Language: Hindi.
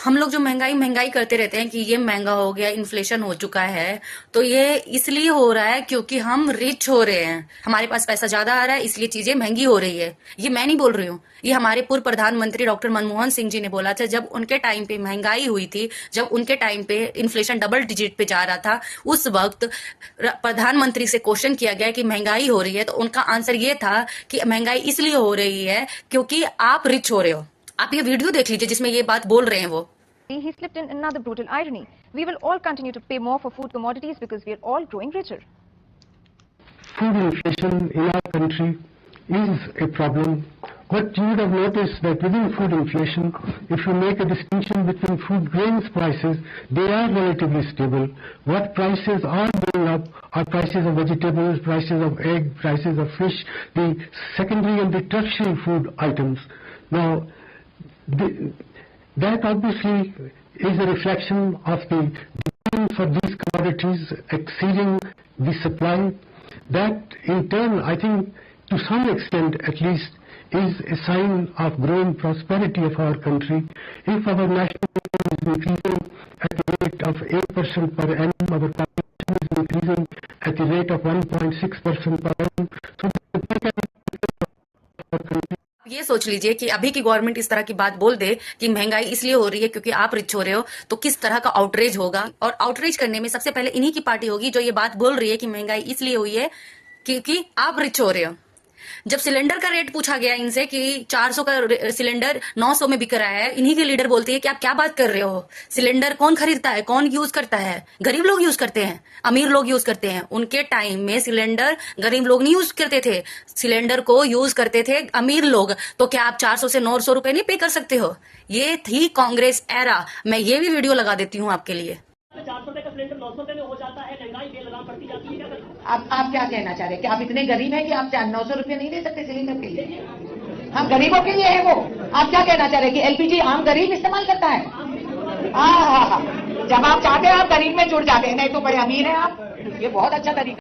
हम लोग जो महंगाई महंगाई करते रहते हैं कि ये महंगा हो गया, इन्फ्लेशन हो चुका है, तो ये इसलिए हो रहा है क्योंकि हम रिच हो रहे हैं, हमारे पास पैसा ज्यादा आ रहा है, इसलिए चीजें महंगी हो रही है। ये मैं नहीं बोल रही हूँ, ये हमारे पूर्व प्रधानमंत्री डॉक्टर मनमोहन सिंह जी ने बोला था। जब उनके टाइम पे महंगाई हुई थी, जब उनके टाइम पे इन्फ्लेशन डबल डिजिट पे जा रहा था, उस वक्त प्रधानमंत्री से क्वेश्चन किया गया कि महंगाई हो रही है, तो उनका आंसर ये था कि महंगाई इसलिए हो रही है क्योंकि आप रिच हो रहे हो। आप ये वीडियो देख लीजिए जिसमें ये बात बोल रहे हैं वो। He slipped in another brutal irony. We will all continue to pay more for food commodities because we are all growing richer. Food inflation in our country is a problem. What you would have noticed that within food inflation, if you make a distinction between food grains prices, they are relatively stable. What prices are going up are prices of vegetables, prices of egg, prices of fish, the secondary and the tertiary food items. Now, that obviously is a reflection of the demand for these commodities exceeding the supply. That in turn, I think, to some extent at least, is a sign of growing prosperity of our country. If our national income is increasing at the rate of 8% per annum, our population is increasing at the rate of 1.6% per annum, so the per capita of our country. ये सोच लीजिए कि अभी की गवर्नमेंट इस तरह की बात बोल दे कि महंगाई इसलिए हो रही है क्योंकि आप रिच हो रहे हो, तो किस तरह का आउटरीच होगा। और आउटरीच करने में सबसे पहले इन्हीं की पार्टी होगी जो ये बात बोल रही है कि महंगाई इसलिए हुई है क्योंकि आप रिच हो रहे हो। जब सिलेंडर का रेट पूछा गया इनसे कि 400 का सिलेंडर 900 में बिक रहा है, इन्हीं के लीडर बोलते हैं कि आप क्या बात कर रहे हो, सिलेंडर कौन खरीदता है, कौन यूज करता है, गरीब लोग यूज करते हैं, अमीर लोग यूज करते हैं। उनके टाइम में सिलेंडर गरीब लोग नहीं यूज करते थे, सिलेंडर को यूज करते थे अमीर लोग। तो क्या आप 400 से 900 रुपए नहीं पे कर सकते हो? ये थी कांग्रेस एरा। मैं ये भी वीडियो लगा देती हूँ आपके लिए। 400 रुपए का सिलेंडर 900 रुपए में हो जाता है, महंगाई बेलगाम बढ़ती जाती है। क्या करें? आप क्या कहना चाह रहे हैं कि आप इतने गरीब हैं कि आप 900 रुपये नहीं दे सकते सिलेंडर के लिए? हम गरीबों के लिए है वो। आप क्या कहना चाह रहे हैं कि एलपीजी आम गरीब इस्तेमाल करता है? हाँ, जब आप चाहते हैं आप गरीब में जुड़ जाते हैं, नहीं तो बड़े अमीर हैं आप। ये बहुत अच्छा तरीका।